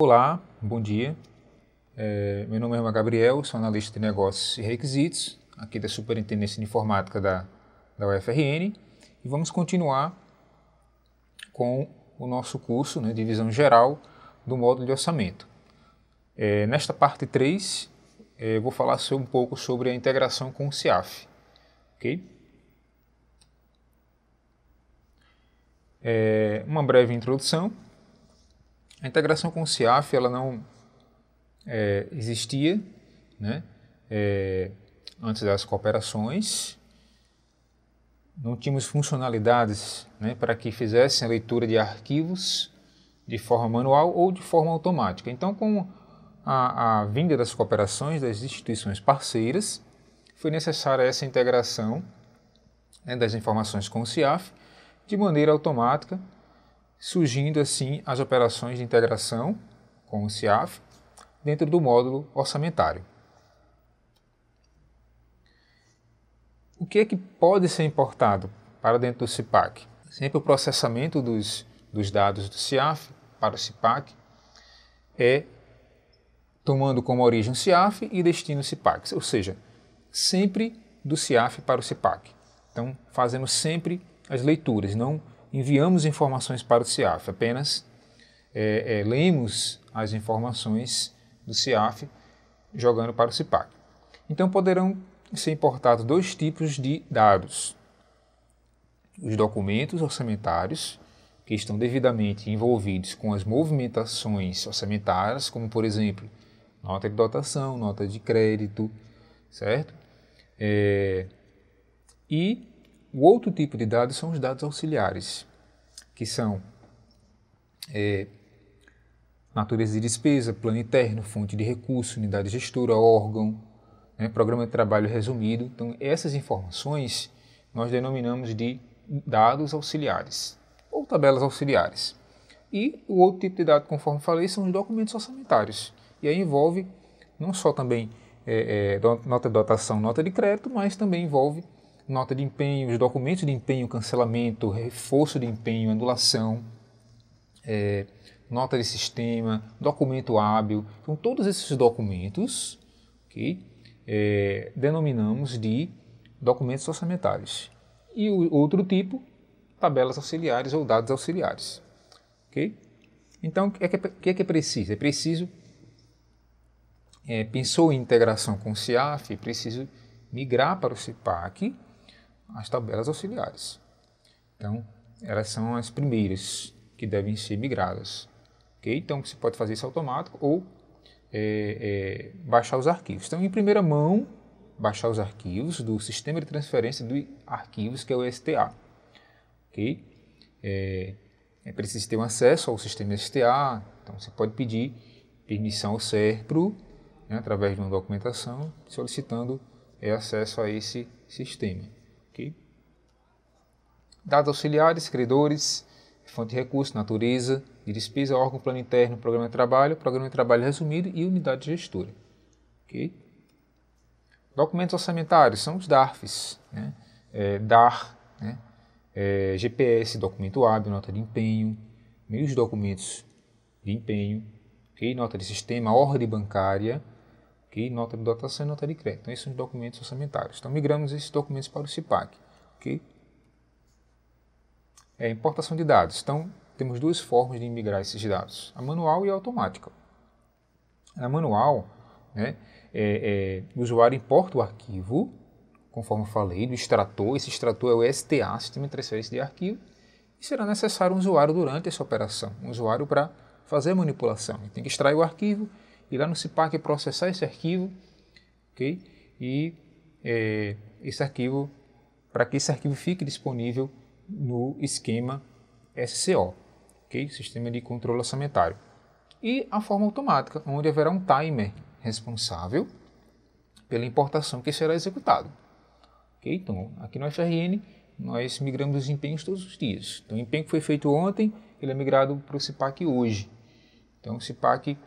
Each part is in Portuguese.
Olá, bom dia. Meu nome é Gabriel, sou analista de negócios e requisitos, aqui da Superintendência de Informática da UFRN, e vamos continuar com o nosso curso, de visão geral do módulo de orçamento. Nesta parte 3, eu vou falar um pouco sobre a integração com o CIAF. Ok? Uma breve introdução. A integração com o CIAF ela não existia, antes das cooperações. Não tínhamos funcionalidades para que fizessem a leitura de arquivos de forma manual ou de forma automática. Então, com a vinda das cooperações das instituições parceiras, foi necessária essa integração das informações com o CIAF de maneira automática, surgindo assim as operações de integração com o CIAF dentro do módulo orçamentário. O que é que pode ser importado para dentro do CIPAC? Sempre o processamento dos dados do CIAF para o CIPAC é tomando como origem o CIAF e destino o CIPAC, ou seja, sempre do CIAF para o CIPAC. Então, fazemos sempre as leituras, não enviamos informações para o CIAF, apenas lemos as informações do CIAF jogando para o CIPAC. Então, poderão ser importados dois tipos de dados. Os documentos orçamentários, que estão devidamente envolvidos com as movimentações orçamentárias, como, por exemplo, nota de dotação, nota de crédito, certo? E o outro tipo de dados são os dados auxiliares, que são natureza de despesa, plano interno, fonte de recurso, unidade gestora, órgão, programa de trabalho resumido. Então, essas informações nós denominamos de dados auxiliares ou tabelas auxiliares. E o outro tipo de dado, conforme falei, são os documentos orçamentários. E aí envolve não só também nota de dotação, nota de crédito, mas também envolve nota de empenho, os documentos de empenho, cancelamento, reforço de empenho, anulação, nota de sistema, documento hábil. Então, todos esses documentos, denominamos de documentos orçamentários. E o outro tipo, tabelas auxiliares ou dados auxiliares. Okay? Então, o que é preciso? É preciso, pensou em integração com o CIAF, é preciso migrar para o CIPAC as tabelas auxiliares. Então, elas são as primeiras que devem ser migradas. Okay? Então, você pode fazer isso automático ou baixar os arquivos. Então, em primeira mão, baixar os arquivos do sistema de transferência de arquivos, que é o STA. Okay? É preciso ter um acesso ao sistema STA, então você pode pedir permissão ao SERPRO, através de uma documentação, solicitando acesso a esse sistema. Okay? Dados auxiliares, credores, fonte de recurso, natureza de despesa, órgão, plano interno, programa de trabalho resumido e unidade gestora. Okay? Documentos orçamentários são os DARFs, DAR, GPS, documento hábil, nota de empenho, meios documentos de empenho, nota de sistema, ordem bancária, nota de dotação e nota de crédito. Então, esses são os documentos orçamentários. Então, migramos esses documentos para o CIPAC. Importação de dados. Então, temos duas formas de migrar esses dados, a manual e a automática. Na manual, o usuário importa o arquivo, conforme eu falei, do extrator. Esse extrator é o STA, Sistema de Transferência de Arquivo, e será necessário um usuário durante essa operação, um usuário para fazer a manipulação. Ele tem que extrair o arquivo, ir lá no CIPAC processar esse arquivo, e esse arquivo, para que esse arquivo fique disponível no esquema SCO, Sistema de Controle Orçamentário. E a forma automática, onde haverá um timer responsável pela importação que será executado. Então, aqui no FRN, nós migramos os empenhos todos os dias. Então, o empenho que foi feito ontem, ele é migrado para o CIPAC hoje. Então, o CIPAC,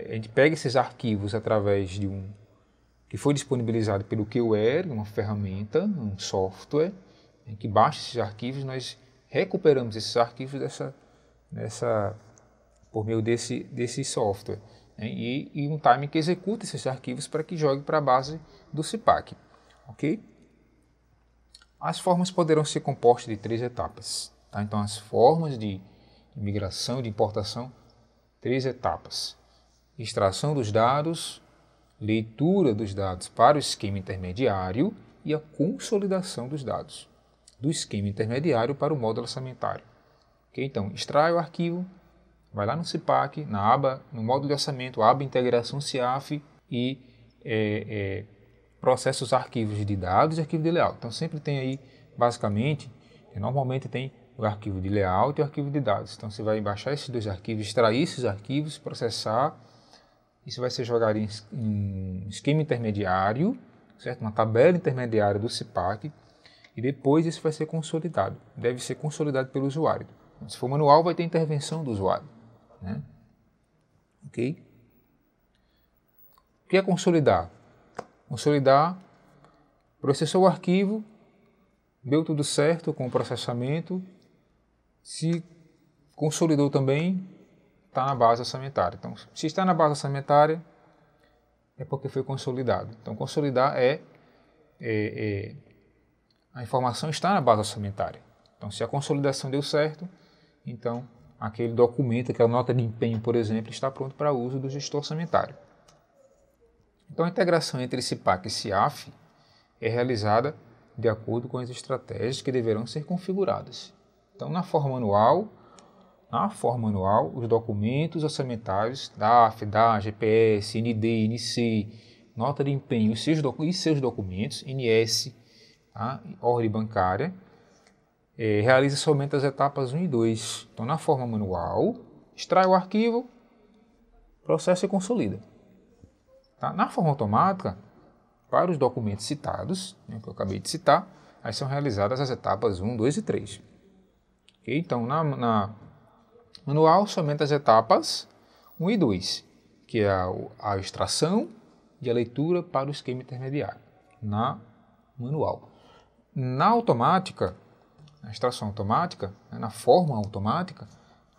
a gente pega esses arquivos através de que foi disponibilizado pelo QWare, uma ferramenta, um software, que baixa esses arquivos. Nós recuperamos esses arquivos dessa por meio desse software, né? E um timer que executa esses arquivos para que jogue para a base do CPAC. Ok? As formas poderão ser compostas de 3 etapas. Tá? Então, as formas de migração, de importação, 3 etapas. Extração dos dados, leitura dos dados para o esquema intermediário e a consolidação dos dados do esquema intermediário para o módulo orçamentário. Okay? Então, extrai o arquivo, vai lá no CPAC, no módulo de orçamento, aba integração CIAF e processa os arquivos de dados e arquivo de layout. Então, sempre tem aí, basicamente, normalmente tem o arquivo de layout e o arquivo de dados. Então, você vai baixar esses 2 arquivos, extrair esses arquivos, processar. Isso vai ser jogado em esquema intermediário, certo? Uma tabela intermediária do CPAC, e depois isso vai ser consolidado. Deve ser consolidado pelo usuário. Se for manual, vai ter intervenção do usuário, né? Ok? O que é consolidar? Consolidar, processou o arquivo, deu tudo certo com o processamento, se consolidou também, está na base orçamentária. Então, se está na base orçamentária, é porque foi consolidado. Então, consolidar a informação está na base orçamentária. Então, se a consolidação deu certo, então aquele documento, aquela nota de empenho, por exemplo, está pronto para uso do gestor orçamentário. Então, a integração entre CPAC e CIAF é realizada de acordo com as estratégias que deverão ser configuradas. Então, na forma manual, os documentos orçamentários, DAF, DA, GPS, ND, NC, nota de empenho e seus documentos, NS, tá? Ordem bancária, realiza somente as etapas 1 e 2. Então, na forma manual, extrai o arquivo, processa e consolida. Tá? Na forma automática, para os documentos citados, né, que eu acabei de citar, aí são realizadas as etapas 1, 2 e 3. Okay? Então, na manual, somente as etapas 1 e 2, que é a extração e a leitura para o esquema intermediário, na manual. Na automática, na extração automática, né, na forma automática,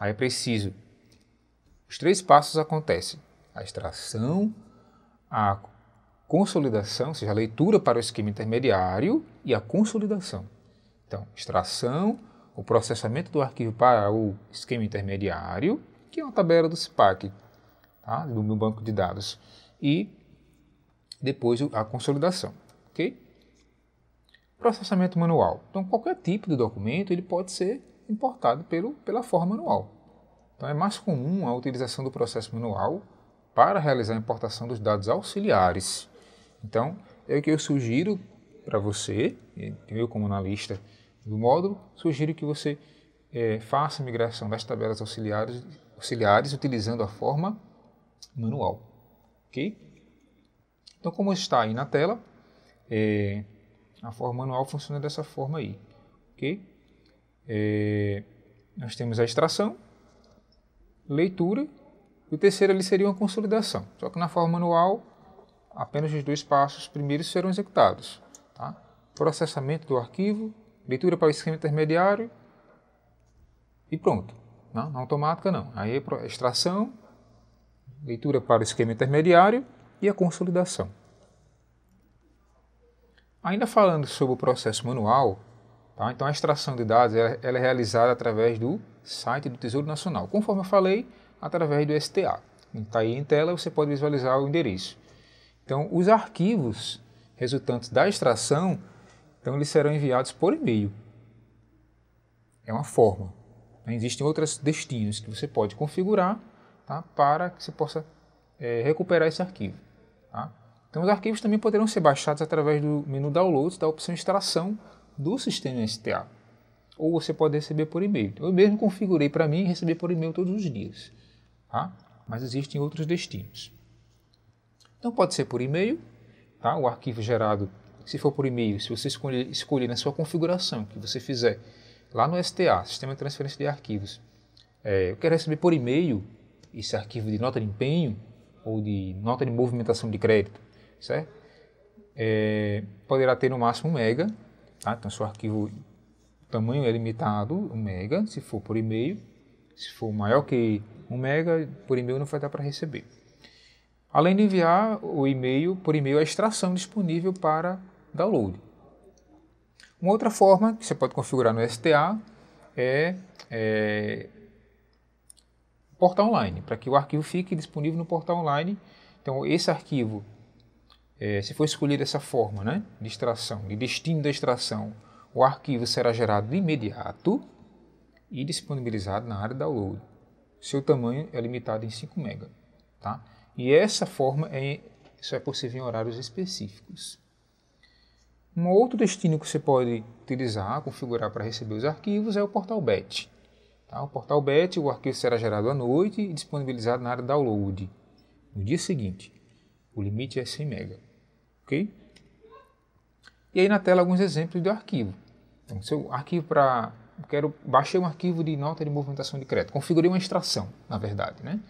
aí é preciso, os 3 passos acontecem: a extração, a consolidação, ou seja, a leitura para o esquema intermediário e a consolidação. Então, extração, o processamento do arquivo para o esquema intermediário, que é uma tabela do CPAC, tá? Do meu banco de dados, e depois a consolidação. Okay? Processamento manual. Então, qualquer tipo de documento ele pode ser importado pela forma manual. Então, é mais comum a utilização do processo manual para realizar a importação dos dados auxiliares. Então, é o que eu sugiro para você, eu como analista do módulo, sugiro que você faça a migração das tabelas auxiliares utilizando a forma manual. Ok? Então, como está aí na tela, a forma manual funciona dessa forma aí. Ok? Nós temos a extração, leitura, e o terceiro ali seria uma consolidação. Só que na forma manual, apenas os 2 passos primeiros serão executados. Tá? Processamento do arquivo, leitura para o esquema intermediário e pronto. Não, na automática não. Aí é extração, leitura para o esquema intermediário e a consolidação. Ainda falando sobre o processo manual, tá? Então a extração de dados ela é realizada através do site do Tesouro Nacional. Conforme eu falei, através do STA. Está aí em tela, você pode visualizar o endereço. Então, os arquivos resultantes da extração, então, eles serão enviados por e-mail. É uma forma. Existem outros destinos que você pode configurar, tá, para que você possa recuperar esse arquivo. Tá? Então, os arquivos também poderão ser baixados através do menu Downloads da opção Extração do sistema STA. Ou você pode receber por e-mail. Eu mesmo configurei para mim receber por e-mail todos os dias. Tá? Mas existem outros destinos. Então pode ser por e-mail, tá? O arquivo gerado, se for por e-mail, se você escolher na sua configuração que você fizer lá no STA, Sistema de Transferência de Arquivos, eu quero receber por e-mail esse arquivo de nota de empenho ou de nota de movimentação de crédito, certo? Poderá ter no máximo 1 mega, tá? Então se o arquivo, o tamanho é limitado, 1 mega, se for por e-mail. Se for maior que 1 mega, por e-mail não vai dar para receber. Além de enviar por e-mail a extração disponível para download. Uma outra forma que você pode configurar no STA é portal online, para que o arquivo fique disponível no portal online. Então, esse arquivo, se for escolher essa forma, né, de extração, de destino da extração, o arquivo será gerado de imediato e disponibilizado na área download. Seu tamanho é limitado em 5 MB. Tá? E essa forma isso é possível em horários específicos. Um outro destino que você pode utilizar, configurar para receber os arquivos é o portal batch. Tá? O portal batch, o arquivo será gerado à noite e disponibilizado na área download no dia seguinte. O limite é 100 MB. Ok? E aí na tela alguns exemplos do arquivo. Então, seu arquivo baixei um arquivo de nota de movimentação de crédito. Configurei uma extração, na verdade, né?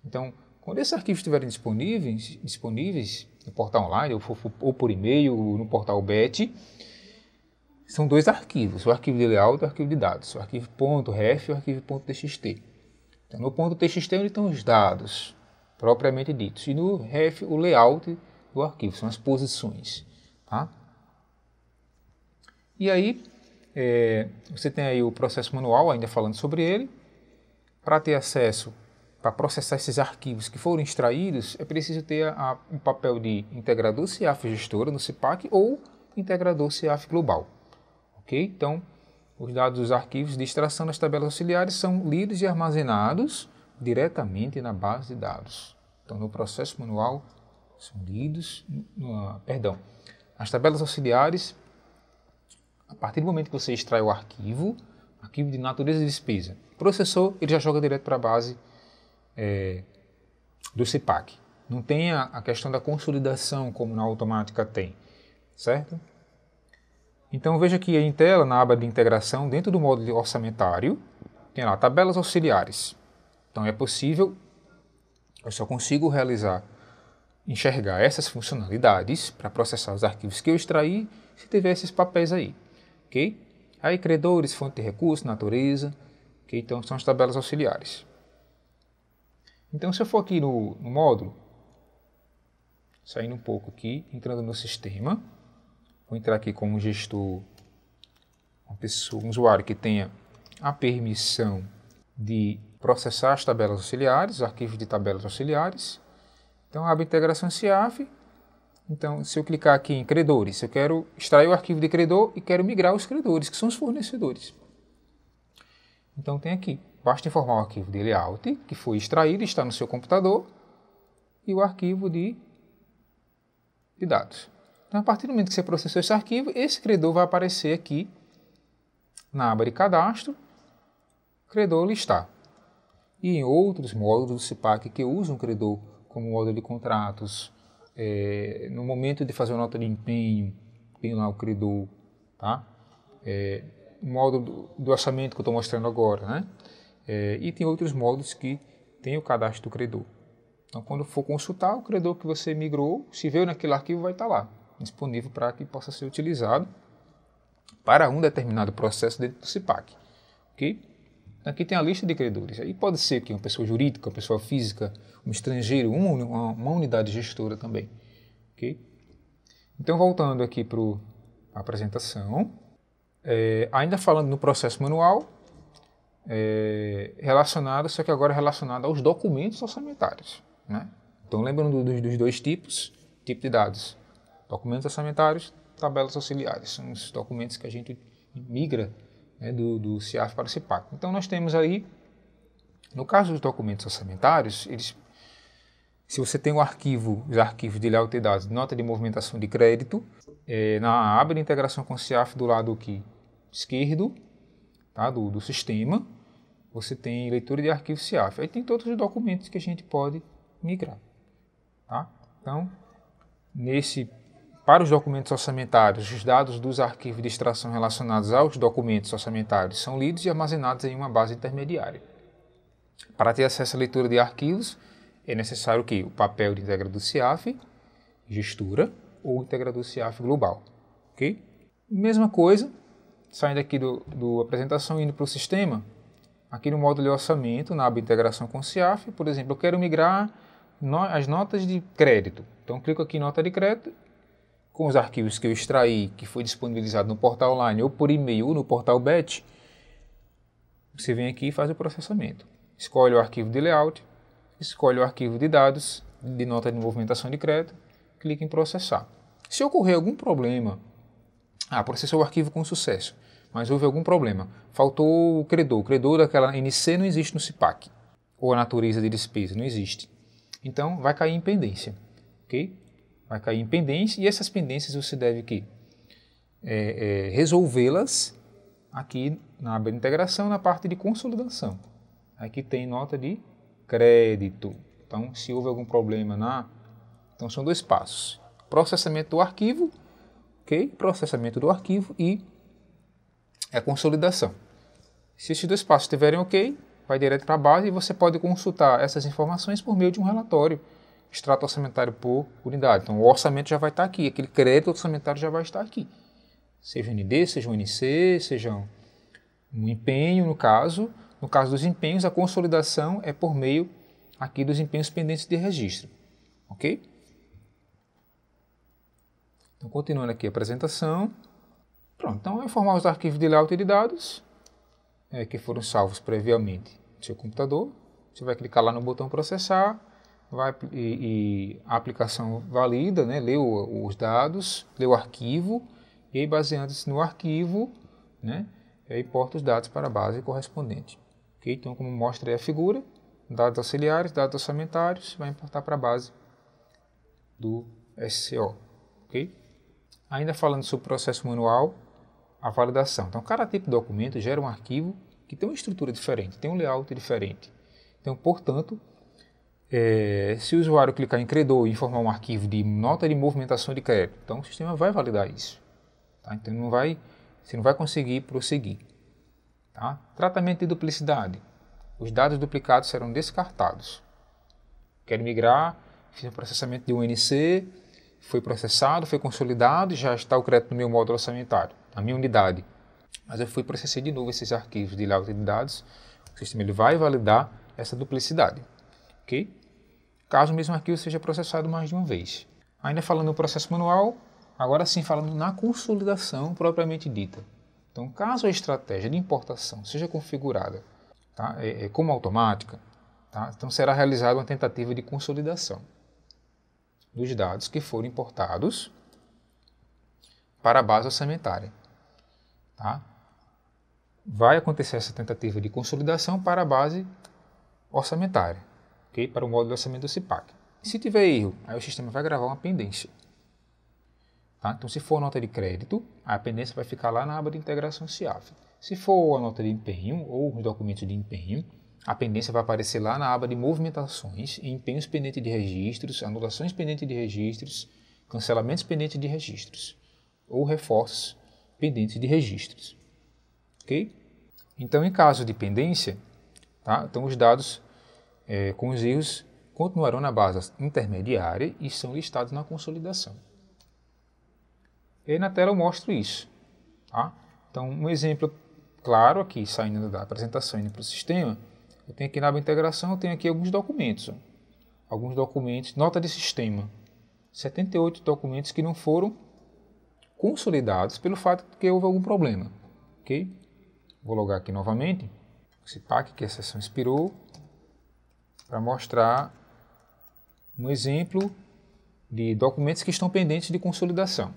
Então, quando esses arquivos estiverem disponíveis no portal online ou por e-mail, no portal batch, são 2 arquivos, o arquivo de layout e o arquivo de dados, o arquivo .ref e o arquivo .txt. Então, no .txt é onde estão os dados, propriamente ditos, e no ref o layout do arquivo, são as posições. Tá? E aí, você tem aí o processo manual, ainda falando sobre ele. Para ter acesso, para processar esses arquivos que foram extraídos, é preciso ter um papel de integrador CIAF gestora no CIPAC ou integrador CIAF global. Ok? Então, os dados dos arquivos de extração das tabelas auxiliares são lidos e armazenados diretamente na base de dados. Então, no processo manual, são lidos, as tabelas auxiliares, a partir do momento que você extrai o arquivo de natureza de despesa, o processor ele já joga direto para a base do CIPAC. Não tem a questão da consolidação como na automática tem, certo? Então veja aqui em tela, na aba de integração, dentro do módulo orçamentário, tem lá tabelas auxiliares. Então é possível, eu só consigo enxergar essas funcionalidades para processar os arquivos que eu extraí se tiver esses papéis aí. Okay? Aí credores, fonte de recurso, natureza, okay? Então são as tabelas auxiliares. Então se eu for aqui no módulo, saindo um pouco aqui, entrando no sistema, vou entrar aqui como gestor, um usuário que tenha a permissão de processar as tabelas auxiliares, os arquivos de tabelas auxiliares. Então abre integração CIAF. Então se eu clicar aqui em credores, eu quero extrair o arquivo de credor e quero migrar os credores, que são os fornecedores. Então tem aqui, basta informar o arquivo de layout, que foi extraído e está no seu computador, e o arquivo de dados. Então, a partir do momento que você processou esse arquivo, esse credor vai aparecer aqui na aba de cadastro, credor listar. E em outros módulos do CIPAC que usam credor como módulo de contratos, no momento de fazer uma nota de empenho, tem lá o credor, tá? O módulo do orçamento que eu estou mostrando agora, né? E tem outros módulos que tem o cadastro do credor. Então, quando for consultar, o credor que você migrou, se veio naquele arquivo, vai estar lá, disponível para que possa ser utilizado para um determinado processo dentro do CIPAC. Okay? Aqui tem a lista de credores. Aí pode ser que uma pessoa jurídica, uma pessoa física, um estrangeiro, uma unidade gestora também. Okay? Então, voltando aqui para a apresentação, ainda falando no processo manual, só que agora relacionado aos documentos orçamentários. Né? Então, lembrando dos 2 tipos, tipo de dados. Documentos orçamentários, tabelas auxiliares. São os documentos que a gente migra, né, do CIAF para o CIPAC. Então nós temos aí, no caso dos documentos orçamentários, se você tem os arquivos de layout de dados, nota de movimentação de crédito, na aba de integração com o CIAF do lado aqui esquerdo, tá, do sistema, você tem leitura de arquivo CIAF. Aí tem todos os documentos que a gente pode migrar. Tá? Então, para os documentos orçamentários, os dados dos arquivos de extração relacionados aos documentos orçamentários são lidos e armazenados em uma base intermediária. Para ter acesso à leitura de arquivos, é necessário que o papel de integrador CIAF, gestura, ou integrador CIAF global. Okay? Mesma coisa, saindo aqui do apresentação, indo para o sistema, Aqui no módulo de orçamento, na aba integração com o CIAF, por exemplo, eu quero migrar as notas de crédito. Então, clico aqui em nota de crédito, com os arquivos que eu extraí, que foi disponibilizado no portal online ou por e-mail ou no portal BET, você vem aqui e faz o processamento. Escolhe o arquivo de layout, escolhe o arquivo de dados, de nota de movimentação de crédito, clica em processar. Se ocorrer algum problema, processou o arquivo com sucesso, mas houve algum problema, faltou o credor daquela NC não existe no CIPAC, ou a natureza de despesa não existe. Então, vai cair em pendência, ok? Vai cair em pendência e essas pendências você deve resolvê-las aqui na aba de integração, na parte de consolidação. Aqui tem nota de crédito. Então, se houve algum problema Então, são dois passos. Processamento do arquivo, ok? Processamento do arquivo e a consolidação. Se esses dois passos estiverem ok, vai direto para a base e você pode consultar essas informações por meio de um relatório, extrato orçamentário por unidade. Então, o orçamento já vai estar aqui, aquele crédito orçamentário já vai estar aqui. Seja um ND, seja um NC, seja um empenho, no caso dos empenhos, a consolidação é por meio aqui dos empenhos pendentes de registro, ok? Então, continuando aqui a apresentação. Pronto, então, é informar os arquivos de layout e de dados que foram salvos previamente no seu computador. Você vai clicar lá no botão processar, a aplicação valida, né, lê os dados, lê o arquivo, e aí, baseando-se no arquivo, né, importa os dados para a base correspondente. Okay? Então, como mostra aí a figura, dados auxiliares, dados orçamentários, vai importar para a base do SCO. Okay? Ainda falando sobre o processo manual, a validação. Então, cada tipo de documento gera um arquivo que tem uma estrutura diferente, tem um layout diferente. Então, portanto, se o usuário clicar em credor e informar um arquivo de nota de movimentação de crédito, então o sistema vai validar isso. Tá? Então, você não vai conseguir prosseguir. Tá? Tratamento de duplicidade. Os dados duplicados serão descartados. Quero migrar, fiz um processamento de um NC, foi processado, foi consolidado, já está o crédito no meu módulo orçamentário, na minha unidade. Mas eu processei de novo esses arquivos de layout de dados, o sistema ele vai validar essa duplicidade. Okay? Caso o mesmo arquivo seja processado mais de uma vez. Ainda falando no processo manual, agora sim falando na consolidação propriamente dita. Então, caso a estratégia de importação seja configurada como automática, então será realizada uma tentativa de consolidação dos dados que foram importados para a base orçamentária. Tá? Vai acontecer essa tentativa de consolidação para a base orçamentária, okay? Para o módulo de orçamento do CIPAC. Se tiver erro, aí o sistema vai gravar uma pendência. Tá? Então, se for nota de crédito, a pendência vai ficar lá na aba de integração CIAF. Se for a nota de empenho ou os documentos de empenho, a pendência vai aparecer lá na aba de movimentações, empenhos pendentes de registros, anulações pendentes de registros, cancelamentos pendentes de registros ou reforços pendentes de registros. Ok? Então, em caso de pendência, então os dados com os erros continuarão na base intermediária e são listados na consolidação. E aí na tela eu mostro isso. Tá? Então, um exemplo claro aqui, saindo da apresentação e indo para o sistema, eu tenho aqui na aba integração, eu tenho aqui alguns documentos. Alguns documentos, nota de sistema. 78 documentos que não foram consolidados pelo fato de que houve algum problema. Ok? Vou logar aqui novamente, o CIPAC, que a sessão expirou, para mostrar um exemplo de documentos que estão pendentes de consolidação.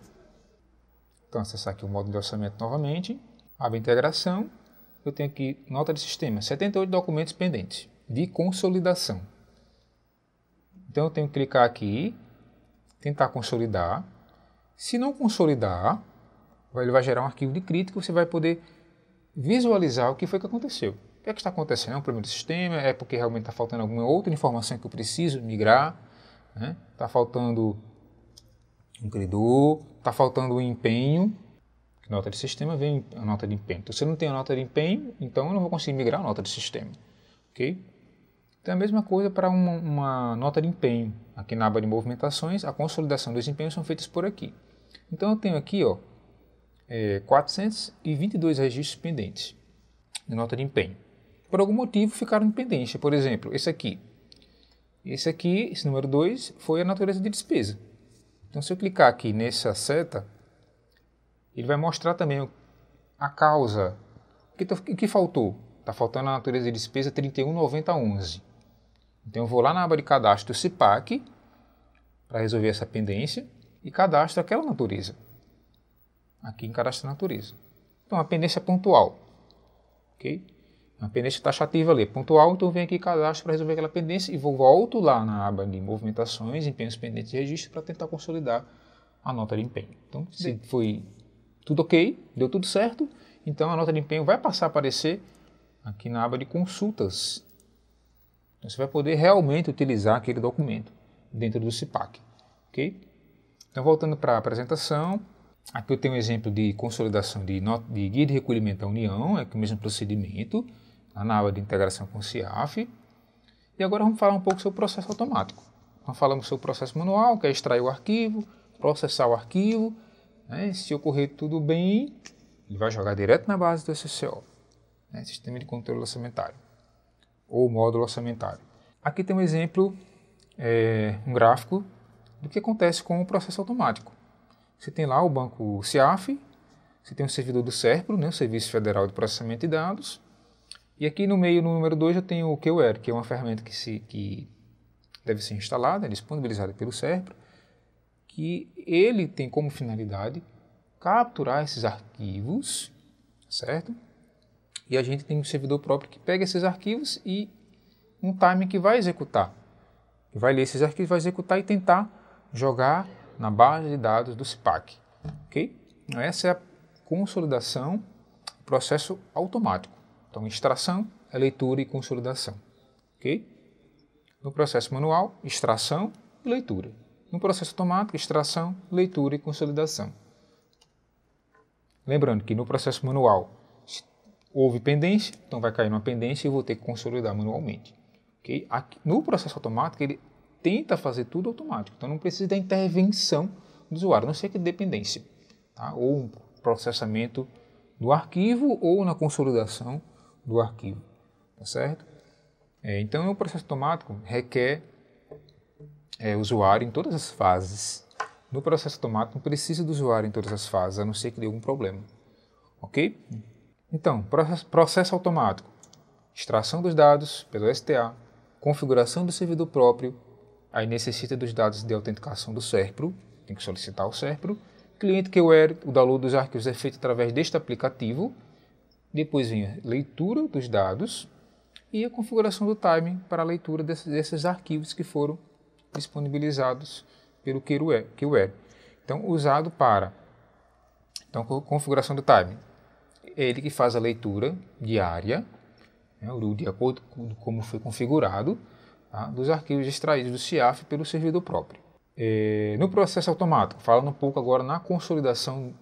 Então, acessar aqui o módulo de orçamento novamente, aba integração, eu tenho aqui nota de sistema, 78 documentos pendentes de consolidação. Então, eu tenho que clicar aqui, tentar consolidar. Se não consolidar, ele vai gerar um arquivo de crítica, você vai poder visualizar o que foi que aconteceu. O que é que está acontecendo? É um problema do sistema? É porque realmente está faltando alguma outra informação que eu preciso migrar? Né? Está faltando um credor? Está faltando um empenho? Nota de sistema vem a nota de empenho. Então, se eu não tenho a nota de empenho, então eu não vou conseguir migrar a nota de sistema. Ok? Então, a mesma coisa para uma nota de empenho. Aqui na aba de movimentações, a consolidação dos empenhos são feitas por aqui. Então, eu tenho aqui 422 registros pendentes de nota de empenho. por algum motivo ficaram em pendência. Por exemplo, esse aqui. Esse número 2, foi a natureza de despesa. Então, se eu clicar aqui nessa seta, ele vai mostrar também a causa. O que faltou? Está faltando a natureza de despesa 319011. Então, eu vou lá na aba de cadastro do CIPAC para resolver essa pendência e cadastro aquela natureza. Aqui em cadastro natureza. Então, a pendência pontual. Ok? Uma pendência taxativa ali, pontual, então eu venho aqui e cadastro para resolver aquela pendência e volto lá na aba de movimentações, empenhos pendentes de registro para tentar consolidar a nota de empenho. Então, se foi tudo ok, deu tudo certo, então a nota de empenho vai passar a aparecer aqui na aba de consultas. Então, você vai poder realmente utilizar aquele documento dentro do CIPAC. Ok? Então, voltando para a apresentação, aqui eu tenho um exemplo de consolidação de guia de recolhimento da União, é o mesmo procedimento, na aba de integração com o CIAF. E agora vamos falar um pouco sobre o processo automático. Então falamos sobre o processo manual, que é extrair o arquivo, processar o arquivo, né? Se ocorrer tudo bem, ele vai jogar direto na base do SCO, né? Sistema de controle orçamentário, ou módulo orçamentário. Aqui tem um exemplo, um gráfico, do que acontece com o processo automático. Você tem lá o banco CIAF, você tem o servidor do SERPRO, né? O Serviço Federal de Processamento de Dados. E aqui no meio, no número 2, eu tenho o QWare, que é uma ferramenta que deve ser instalada, disponibilizada pelo SERPRO, que ele tem como finalidade capturar esses arquivos, certo? E a gente tem um servidor próprio que pega esses arquivos e um timer que vai executar. Que vai ler esses arquivos, vai executar e tentar jogar na base de dados do CIPAC. Ok? Essa é a consolidação do processo automático. Então, extração, leitura e consolidação. Ok? No processo manual, extração e leitura. No processo automático, extração, leitura e consolidação. Lembrando que no processo manual houve pendência, então vai cair numa pendência e eu vou ter que consolidar manualmente. Okay? Aqui, no processo automático, ele tenta fazer tudo automático, então não precisa da intervenção do usuário, a não ser que dependência, tá? Ou um processamento do arquivo ou na consolidação do arquivo, tá certo? Então, o processo automático requer usuário em todas as fases. No processo automático não precisa do usuário em todas as fases, a não ser que dê algum problema, ok? Então, processo automático, extração dos dados pelo STA, configuração do servidor próprio, aí necessita dos dados de autenticação do SERPRO, tem que solicitar o SERPRO, cliente QWare, o download dos arquivos é feito através deste aplicativo, depois vem a leitura dos dados e a configuração do timing para a leitura desses arquivos que foram disponibilizados pelo QWare. Então, usado para configuração do timing. É ele que faz a leitura diária, né, de acordo com como foi configurado, tá, dos arquivos extraídos do CIAF pelo servidor próprio. No processo automático, falando um pouco agora na consolidação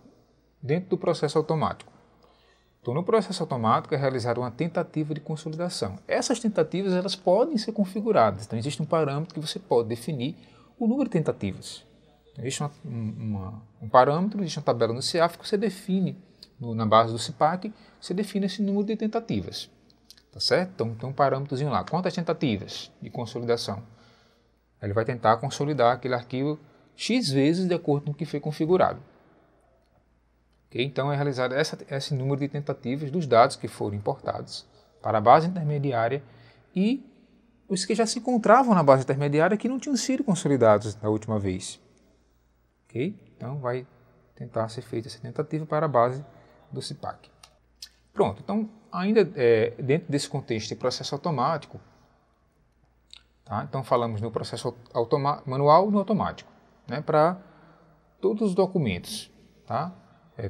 dentro do processo automático. Então, no processo automático é realizada uma tentativa de consolidação. Essas tentativas elas podem ser configuradas. Então, existe um parâmetro que você pode definir o número de tentativas. Então, existe um parâmetro, existe uma tabela no CIAF que você define, na base do CIPAC, você define esse número de tentativas. Tá certo? Então, tem um parâmetrozinho lá. Quantas tentativas de consolidação? Ele vai tentar consolidar aquele arquivo X vezes de acordo com o que foi configurado. Okay? Então, é realizado esse número de tentativas dos dados que foram importados para a base intermediária e os que já se encontravam na base intermediária que não tinham sido consolidados da última vez. Okay? Então, vai tentar ser feita essa tentativa para a base do CIPAC. Pronto, então, ainda dentro desse contexto de processo automático, tá? Então falamos no processo manual e no automático, né? Para todos os documentos, tá?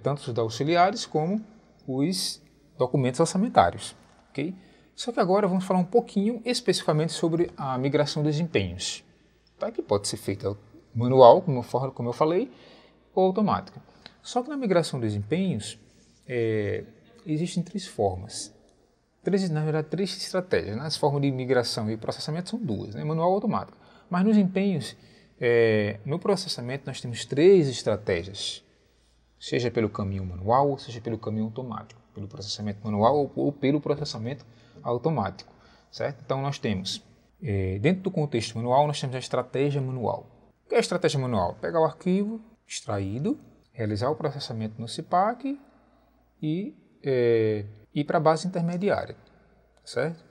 Tanto os da auxiliares como os documentos orçamentários. Okay? Só que agora vamos falar um pouquinho especificamente sobre a migração dos empenhos, tá? Que pode ser feita manual, como eu falei, ou automática. Só que na migração dos empenhos, existem três formas. Na verdade, três estratégias. Né? As formas de migração e processamento são duas, né? Manual ou automático. Mas nos empenhos, no processamento, nós temos três estratégias. Seja pelo caminho manual, ou seja pelo caminho automático. Pelo processamento manual ou pelo processamento automático, certo? Então nós temos, dentro do contexto manual, nós temos a estratégia manual. O que é a estratégia manual? Pegar o arquivo extraído, realizar o processamento no CIPAC e ir para a base intermediária, certo?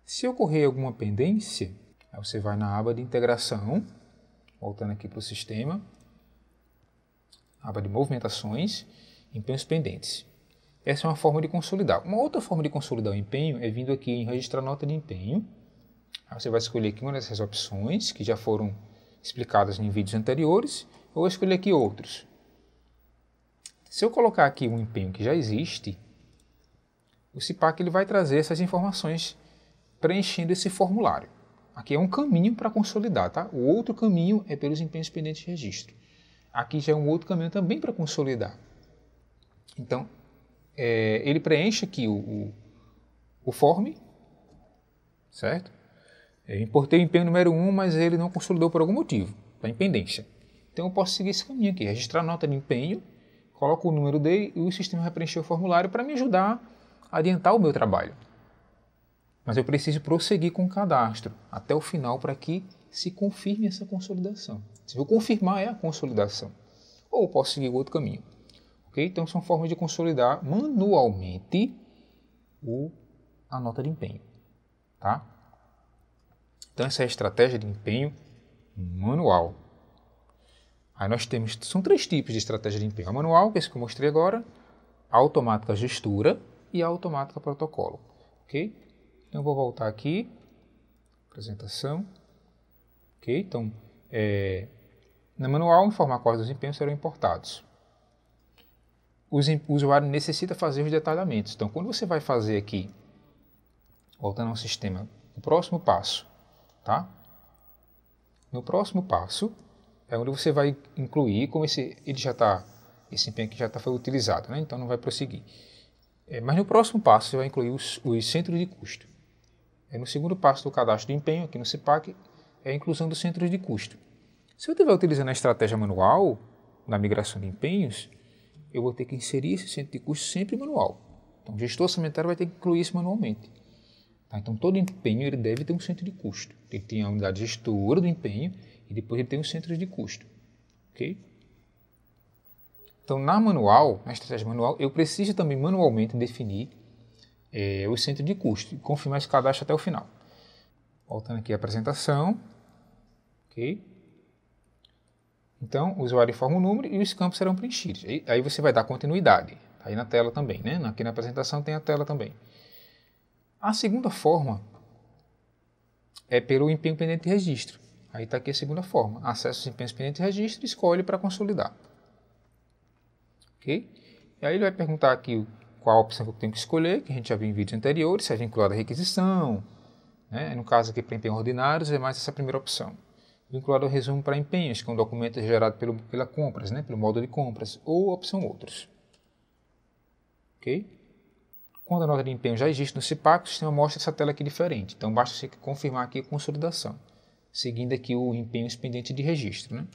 Se ocorrer alguma pendência, aí você vai na aba de integração, voltando aqui para o sistema, aba de movimentações, empenhos pendentes. Essa é uma forma de consolidar. Uma outra forma de consolidar o empenho é vindo aqui em registrar nota de empenho. Aí você vai escolher aqui uma dessas opções que já foram explicadas em vídeos anteriores, ou escolher aqui outros. Se eu colocar aqui um empenho que já existe, o CIPAC ele vai trazer essas informações preenchendo esse formulário. Aqui é um caminho para consolidar, tá? O outro caminho é pelos empenhos pendentes de registro. Aqui já é um outro caminho também para consolidar. Então, ele preenche aqui o form, certo? Eu importei o empenho número 1, mas ele não consolidou por algum motivo, está em pendência. Então eu posso seguir esse caminho aqui, registrar a nota de empenho, coloco o número dele e o sistema vai preencher o formulário para me ajudar a adiantar o meu trabalho. Mas eu preciso prosseguir com o cadastro até o final para que se confirme essa consolidação. Se eu confirmar, é a consolidação. Ou eu posso seguir outro caminho. Okay? Então são formas de consolidar manualmente a nota de empenho. Tá? Então essa é a estratégia de empenho manual. Aí nós temos, são 3 tipos de estratégia de empenho. A manual, que é esse que eu mostrei agora, a automática gestura e a automática protocolo. Ok? Então eu vou voltar aqui, apresentação. Ok? Então, na manual, informar quais dos empenhos serão importados. O usuário necessita fazer os detalhamentos. Então, quando você vai fazer aqui, voltando ao sistema, o próximo passo, tá? No próximo passo é onde você vai incluir, como esse empenho aqui já foi utilizado, né? Então não vai prosseguir. Mas no próximo passo você vai incluir os centros de custo. No segundo passo do cadastro de empenho, aqui no CIPAC, é a inclusão dos centros de custo. Se eu estiver utilizando a estratégia manual, na migração de empenhos, eu vou ter que inserir esse centro de custo sempre manual. Então o gestor orçamentário vai ter que incluir isso manualmente. Tá? Então todo empenho ele deve ter um centro de custo. Ele tem a unidade gestora do empenho e depois ele tem os centros de custo. Okay? Então na estratégia manual, eu preciso também manualmente definir o centro de custo e confirmar esse cadastro até o final. Voltando aqui à apresentação. Ok? Então o usuário informa o número e os campos serão preenchidos. Aí você vai dar continuidade. Tá aí na tela também, né? Aqui na apresentação tem a tela também. A segunda forma é pelo empenho pendente de registro. Aí está aqui a segunda forma. Acessa os empenhos pendentes de registro e escolhe para consolidar. Ok? E aí ele vai perguntar aqui qual a opção que eu tenho que escolher, que a gente já viu em vídeos anteriores, se é vinculado à requisição. Né? No caso aqui para empenhos ordinários é mais essa primeira opção. Vinculado ao resumo para empenhos, que é um documento gerado pela compras, né? Pelo módulo de compras, ou a opção outros. Ok? Quando a nota de empenho já existe no CIPAC, o sistema mostra essa tela aqui diferente. Então basta você confirmar aqui a consolidação, seguindo aqui o empenho pendente de registro. Né?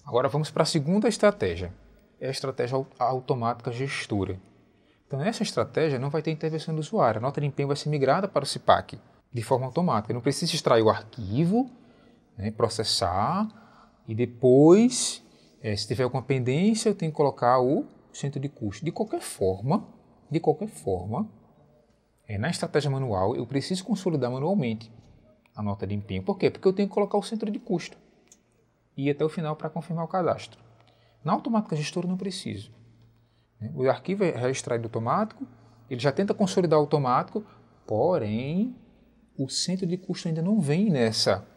Agora vamos para a segunda estratégia, é a estratégia automática gestora. Então nessa estratégia não vai ter intervenção do usuário, a nota de empenho vai ser migrada para o CIPAC de forma automática. Eu não preciso extrair o arquivo, né, processar e depois, se tiver alguma pendência, eu tenho que colocar o centro de custo. De qualquer forma, na estratégia manual, eu preciso consolidar manualmente a nota de empenho. Por quê? Porque eu tenho que colocar o centro de custo e ir até o final para confirmar o cadastro. Na automática gestora não preciso. O arquivo é extraído automático, ele já tenta consolidar automático, porém, o centro de custo ainda não vem nessa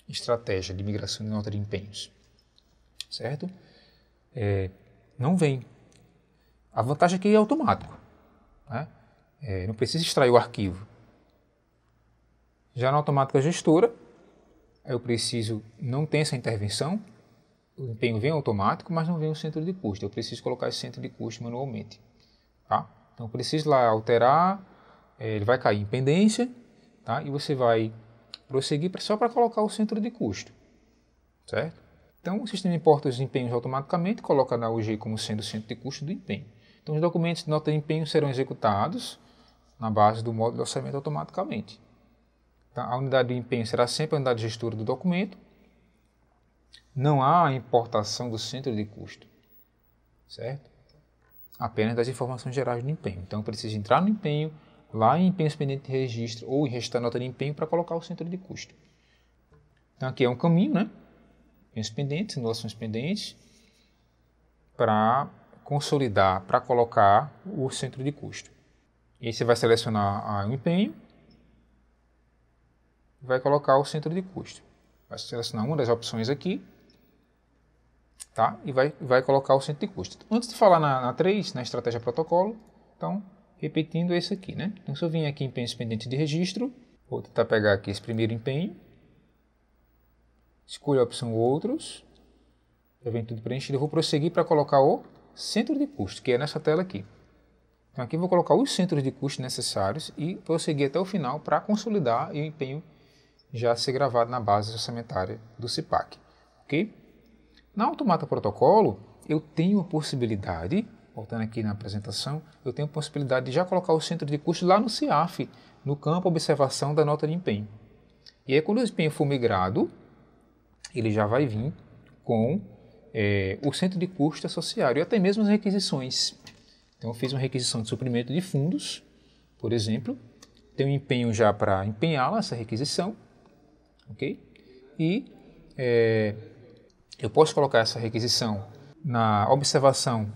estratégia de migração de nota de empenhos. Certo? Não vem. A vantagem aqui é automático. Né? Não precisa extrair o arquivo. Já na automática gestora, eu preciso, não tem essa intervenção, o empenho vem automático, mas não vem o centro de custo. Eu preciso colocar esse centro de custo manualmente. Tá? Então eu preciso lá alterar, ele vai cair em pendência, tá? E você vai prosseguir só para colocar o centro de custo. Certo? Então o sistema importa os empenhos automaticamente, coloca na UG como sendo o centro de custo do empenho. Então os documentos de nota de empenho serão executados na base do módulo de orçamento automaticamente. Então, a unidade de empenho será sempre a unidade gestora do documento. Não há importação do centro de custo, certo? Apenas das informações gerais do empenho. Então, eu preciso entrar no empenho, lá em empenhos pendentes de registro ou em registro da nota de empenho para colocar o centro de custo. Então, aqui é um caminho, né? Empenhos pendentes, simulações pendentes, para consolidar, para colocar o centro de custo. E aí você vai selecionar o empenho, vai colocar o centro de custo. Vai selecionar uma das opções aqui, tá? E vai colocar o centro de custo. Antes de falar na 3, na estratégia protocolo, então, repetindo esse aqui, né? Então, se eu vim aqui em empenhos pendentes de registro, vou tentar pegar aqui esse primeiro empenho, escolho a opção outros, já vem tudo preenchido, eu vou prosseguir para colocar o centro de custo, que é nessa tela aqui. Então, aqui eu vou colocar os centros de custo necessários e prosseguir até o final para consolidar e o empenho já ser gravado na base orçamentária do CIPAC, ok? Na Automata Protocolo, eu tenho a possibilidade, voltando aqui na apresentação, eu tenho a possibilidade de já colocar o centro de custo lá no CIAF, no campo observação da nota de empenho. E aí, quando o empenho for migrado, ele já vai vir com o centro de custo associado e até mesmo as requisições. Então, eu fiz uma requisição de suprimento de fundos, por exemplo, tenho um empenho já para empenhá-la, essa requisição, ok? E eu posso colocar essa requisição na observação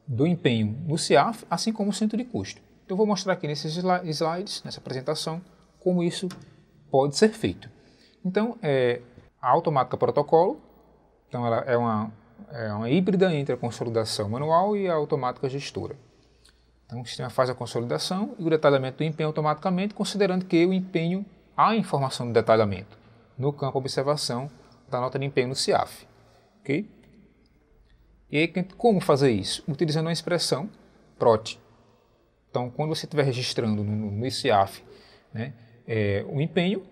do empenho no CIAF, assim como o centro de custo. Então, eu vou mostrar aqui nesses slides, nessa apresentação, como isso pode ser feito. Então, a automática protocolo, então ela é uma híbrida entre a consolidação manual e a automática gestora. Então, o sistema faz a consolidação e o detalhamento do empenho automaticamente, considerando que o empenho há informação do detalhamento no campo observação da nota de empenho no CIAF. Okay? E aí, como fazer isso? Utilizando a expressão PROT. Então, quando você estiver registrando no CIAF, né, o empenho,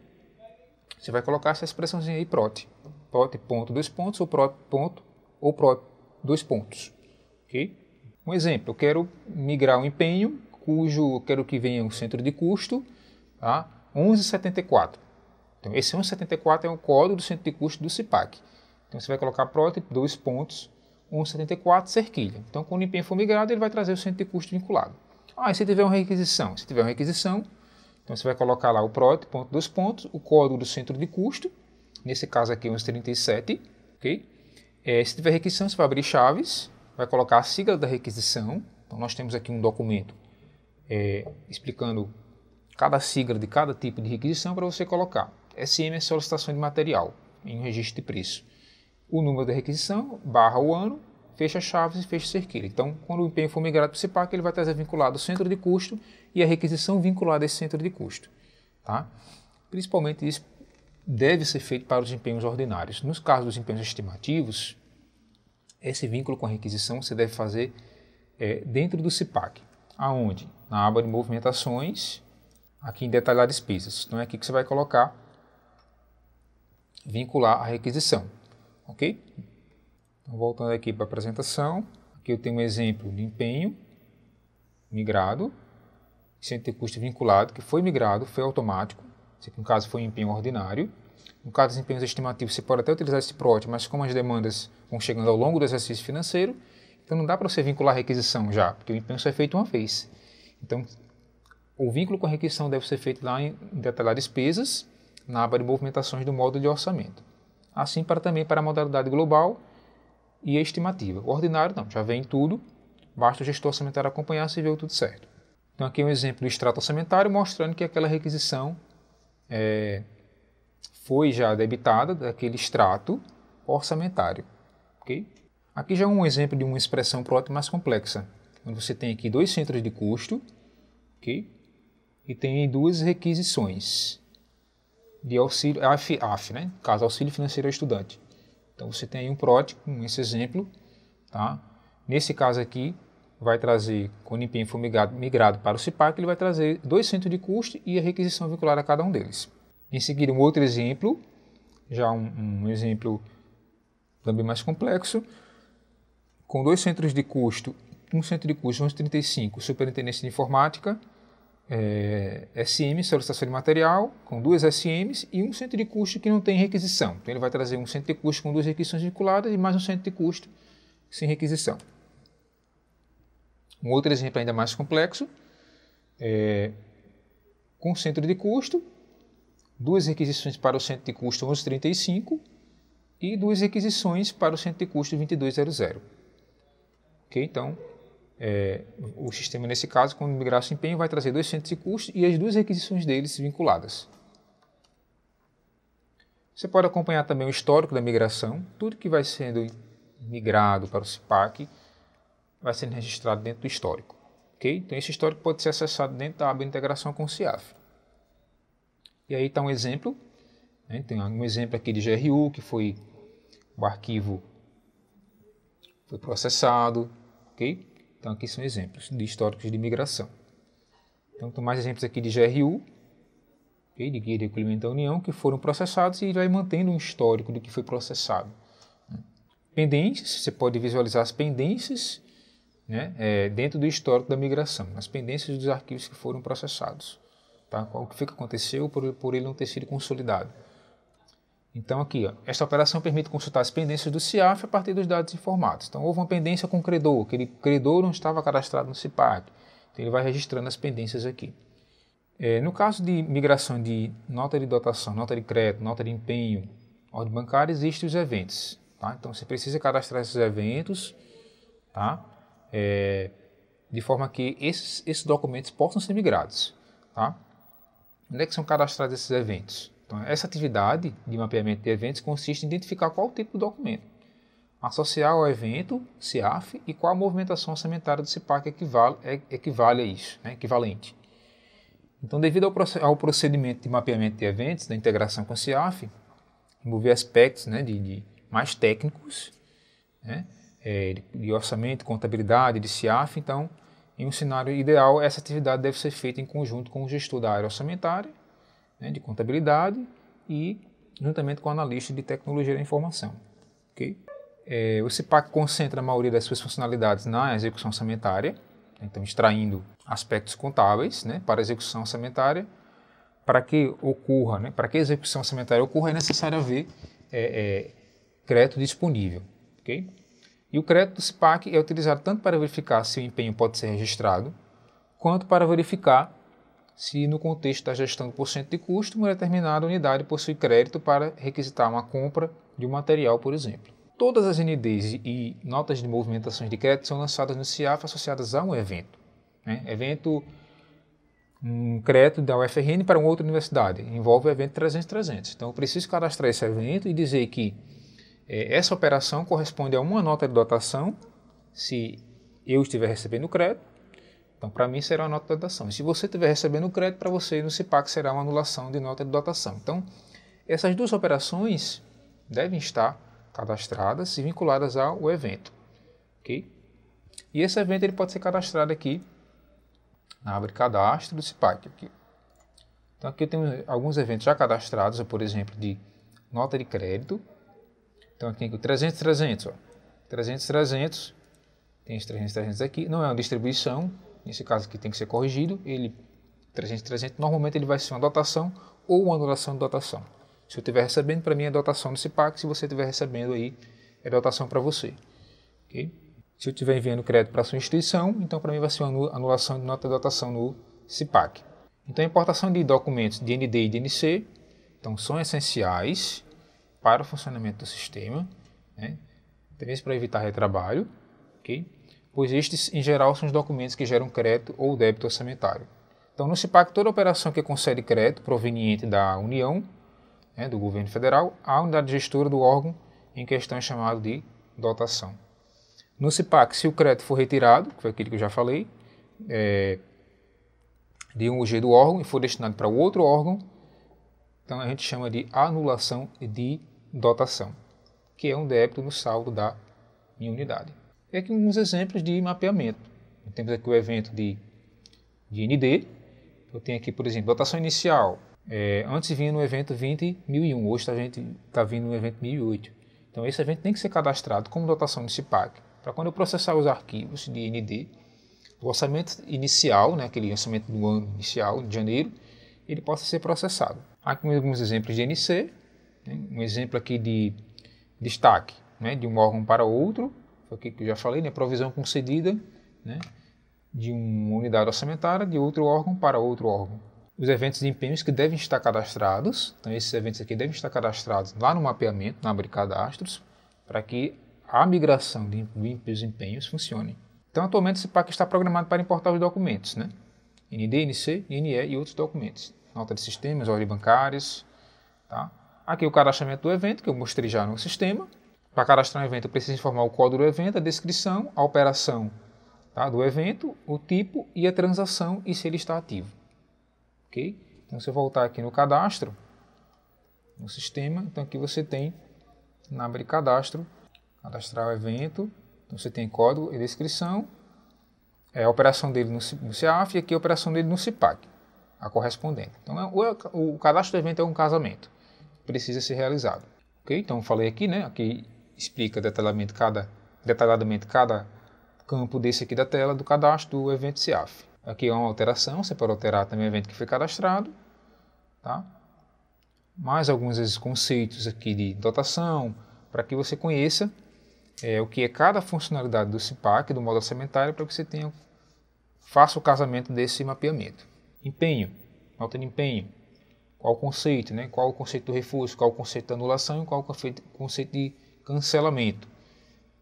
você vai colocar essa expressãozinha aí, PROT. PROT ponto, dois pontos, ou PROT ponto, ou PROT, dois pontos. Okay? Um exemplo, eu quero migrar um empenho, cujo eu quero que venha um centro de custo, tá? 1174. Então, esse 1174 é o código do centro de custo do CIPAC. Então, você vai colocar PROT, dois pontos, 1174, cerquilha. Então, quando o empenho for migrado, ele vai trazer o centro de custo vinculado. E se tiver uma requisição? Se tiver uma requisição, então você vai colocar lá o PROT, ponto, dois pontos, o código do centro de custo, nesse caso aqui 1137, ok? Se tiver requisição, você vai abrir chaves, vai colocar a sigla da requisição. Então, nós temos aqui um documento explicando cada sigla de cada tipo de requisição para você colocar. SM é solicitação de material, em um registro de preço. O número da requisição, barra o ano, fecha chaves e fecha cerquilha. Então, quando o empenho for migrado para o CIPAC, ele vai trazer vinculado o centro de custo e a requisição vinculada a esse centro de custo. Tá? Principalmente isso deve ser feito para os empenhos ordinários. Nos casos dos empenhos estimativos, esse vínculo com a requisição você deve fazer dentro do CIPAC. Aonde? Na aba de movimentações, aqui em detalhar despesas. Então é aqui que você vai colocar, vincular a requisição. Ok? Então, voltando aqui para a apresentação, aqui eu tenho um exemplo de empenho migrado, centro de custo vinculado, que foi migrado, foi automático. Esse aqui, no caso, foi um empenho ordinário. No caso dos empenhos estimativos, você pode até utilizar esse PROT, mas como as demandas vão chegando ao longo do exercício financeiro, então não dá para você vincular a requisição já, porque o empenho só é feito uma vez. Então, o vínculo com a requisição deve ser feito lá em detalhar despesas, na aba de movimentações do módulo de orçamento. Assim também para a modalidade global e a estimativa. O ordinário não, já vem tudo, basta o gestor orçamentário acompanhar se viu tudo certo. Então aqui é um exemplo do extrato orçamentário mostrando que aquela requisição foi já debitada daquele extrato orçamentário. Okay? Aqui já é um exemplo de uma expressão PROT mais complexa, onde você tem aqui dois centros de custo, okay? E tem duas requisições de auxílio, AF, né? Caso auxílio financeiro ao estudante. Então você tem aí um PROT com esse exemplo. Tá? Nesse caso aqui, vai trazer, quando o empenho for migrado para o CIPAC, ele vai trazer dois centros de custo e a requisição vinculada a cada um deles. Em seguida, um outro exemplo, já um exemplo também mais complexo, com dois centros de custo, um centro de custo 1135, Superintendência de Informática, SM, solicitação de material, com 2 SMs e um centro de custo que não tem requisição. Então ele vai trazer um centro de custo com 2 requisições vinculadas e mais um centro de custo sem requisição. Um outro exemplo ainda mais complexo, com centro de custo, 2 requisições para o centro de custo 1135 e 2 requisições para o centro de custo 2200. Ok? Então, o sistema, nesse caso, quando migrar o empenho, vai trazer 2 centros de custo e as 2 requisições deles vinculadas. Você pode acompanhar também o histórico da migração. Tudo que vai sendo migrado para o CIPAC vai sendo registrado dentro do histórico. Okay? Então, esse histórico pode ser acessado dentro da aba de integração com o CIAF. E aí está um exemplo. Né? Tem um exemplo aqui de GRU, que foi o arquivo foi processado. Okay? Então, aqui são exemplos de históricos de migração. Então, tem mais exemplos aqui de GRU, okay? De Guia de Recolhimento da União, que foram processados e vai mantendo um histórico do que foi processado. Pendências, você pode visualizar as pendências, né, dentro do histórico da migração, as pendências dos arquivos que foram processados. Tá? O que foi que aconteceu por ele não ter sido consolidado. Então aqui, ó, esta operação permite consultar as pendências do CIAF a partir dos dados informados. Então houve uma pendência com o credor, aquele credor não estava cadastrado no CIPAC. Então ele vai registrando as pendências aqui. No caso de migração de nota de dotação, nota de crédito, nota de empenho, ordem bancária, existem os eventos. Tá? Então você precisa cadastrar esses eventos, tá? De forma que esses documentos possam ser migrados. Tá? Onde é que são cadastrados esses eventos? Então, essa atividade de mapeamento de eventos consiste em identificar qual tipo de documento, associar ao evento CIAF e qual a movimentação orçamentária do CIPAC equivale a isso, né? Equivalente. Então, devido ao procedimento de mapeamento de eventos, da integração com o CIAF, envolver aspectos, né, de mais técnicos, né, de orçamento, contabilidade, de CIAF. Então, em um cenário ideal, essa atividade deve ser feita em conjunto com o gestor da área orçamentária, né, de contabilidade e juntamente com o analista de tecnologia da informação. Okay? O CIPAC concentra a maioria das suas funcionalidades na execução orçamentária, então extraindo aspectos contábeis, né, para a execução orçamentária. Para que ocorra, né, para que a execução orçamentária ocorra, é necessário haver crédito disponível. Okay? E o crédito do CIPAC é utilizado tanto para verificar se o empenho pode ser registrado, quanto para verificar se no contexto da gestão do porcento de custo, uma determinada unidade possui crédito para requisitar uma compra de um material, por exemplo. Todas as NDs e notas de movimentações de crédito são lançadas no CIAF associadas a um evento. Né? Um crédito da UFRN para uma outra universidade, envolve o evento 300-300. Então eu preciso cadastrar esse evento e dizer que essa operação corresponde a uma nota de dotação, se eu estiver recebendo crédito, então para mim será uma nota de dotação. E se você estiver recebendo crédito, para você no CIPAC será uma anulação de nota de dotação. Então essas duas operações devem estar cadastradas e vinculadas ao evento. Okay? E esse evento ele pode ser cadastrado aqui na aba de cadastro do CIPAC. Aqui. Então aqui eu tenho alguns eventos já cadastrados, por exemplo, de nota de crédito. Então aqui tem o 300-300. 300-300, tem esse 300-300 aqui, não é uma distribuição, nesse caso aqui tem que ser corrigido. Ele 300-300, normalmente ele vai ser uma dotação ou uma anulação de dotação. Se eu estiver recebendo, para mim é dotação do CIPAC, se você estiver recebendo aí, é dotação para você. Okay? Se eu estiver enviando crédito para a sua instituição, então para mim vai ser uma anulação de nota de dotação no CIPAC. Então a importação de documentos de ND e de NC então, são essenciais para o funcionamento do sistema, né? Até mesmo para evitar retrabalho, okay? Pois estes em geral são os documentos que geram crédito ou débito orçamentário. Então no CIPAC toda operação que concede crédito proveniente da União, né, do governo federal, a unidade gestora do órgão em questão é chamado de dotação. No CIPAC, se o crédito for retirado, que foi aquilo que eu já falei, de um UG do órgão e for destinado para outro órgão, então a gente chama de anulação de dotação, que é um débito no saldo da minha unidade. E aqui alguns exemplos de mapeamento. Temos aqui o evento de ND. Eu tenho aqui, por exemplo, dotação inicial. Antes vinha no evento 20.001, hoje está vindo no evento 1008. Então esse evento tem que ser cadastrado como dotação do CIPAC, para quando eu processar os arquivos de ND, o orçamento inicial, né, aquele orçamento do ano inicial, de janeiro, ele possa ser processado. Aqui alguns exemplos de NC, né, um exemplo aqui de destaque, né, de um órgão para outro, foi o que eu já falei, né, provisão concedida, né, de uma unidade orçamentária de outro órgão para outro órgão. Os eventos de empenhos que devem estar cadastrados, então esses eventos aqui devem estar cadastrados lá no mapeamento, na aba de cadastros, para que a migração dos empenhos funcione. Então, atualmente, o CIPAC está programado para importar os documentos, né? ND, NC, INE e outros documentos. Nota de sistemas, ordens bancárias. Tá? Aqui o cadastramento do evento, que eu mostrei já no sistema. Para cadastrar um evento, eu preciso informar o código do evento, a descrição, a operação, tá, do evento, o tipo e a transação e se ele está ativo. Ok? Então, se eu voltar aqui no cadastro, no sistema, então aqui você tem, na aba de cadastro, cadastrar o evento. Então, você tem código e descrição, a operação dele no CEAF e aqui a operação dele no CIPAC, a correspondente. Então, o cadastro do evento é um casamento, precisa ser realizado. Ok? Então, eu falei aqui, né? Aqui explica detalhadamente cada campo desse aqui da tela do cadastro do evento CEAF. Aqui é uma alteração, você pode alterar também o evento que foi cadastrado. Tá? Mais alguns conceitos aqui de dotação, para que você conheça o que é cada funcionalidade do CIPAC, do modo orçamentário, para que você faça o casamento desse mapeamento. Empenho, nota de empenho, qual o conceito, né? Qual o conceito do reforço, qual o conceito da anulação e qual o conceito de cancelamento.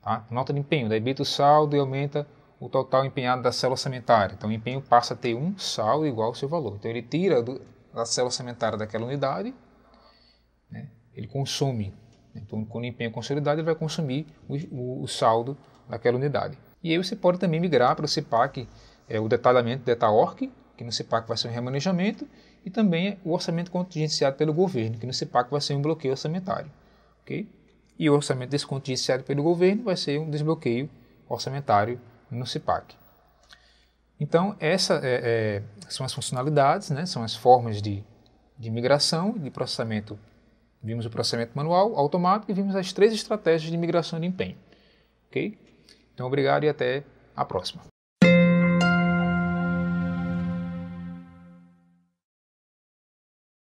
Tá? Nota de empenho, debita o saldo e aumenta o total empenhado da célula orçamentária. Então o empenho passa a ter um saldo igual ao seu valor. Então ele tira da célula orçamentária daquela unidade, né? Ele consome. Então, quando o empenho é consolidado, ele vai consumir o saldo daquela unidade. E aí você pode também migrar para o CIPAC, o detalhamento DataOrc, que no CIPAC vai ser um remanejamento, e também o orçamento contingenciado pelo governo, que no CIPAC vai ser um bloqueio orçamentário. Okay? E o orçamento descontingenciado pelo governo vai ser um desbloqueio orçamentário no CIPAC. Então, essas são as funcionalidades, né? São as formas de migração e de processamento. Vimos o processamento manual, automático e vimos as 3 estratégias de migração de empenho. Ok? Então, obrigado e até a próxima.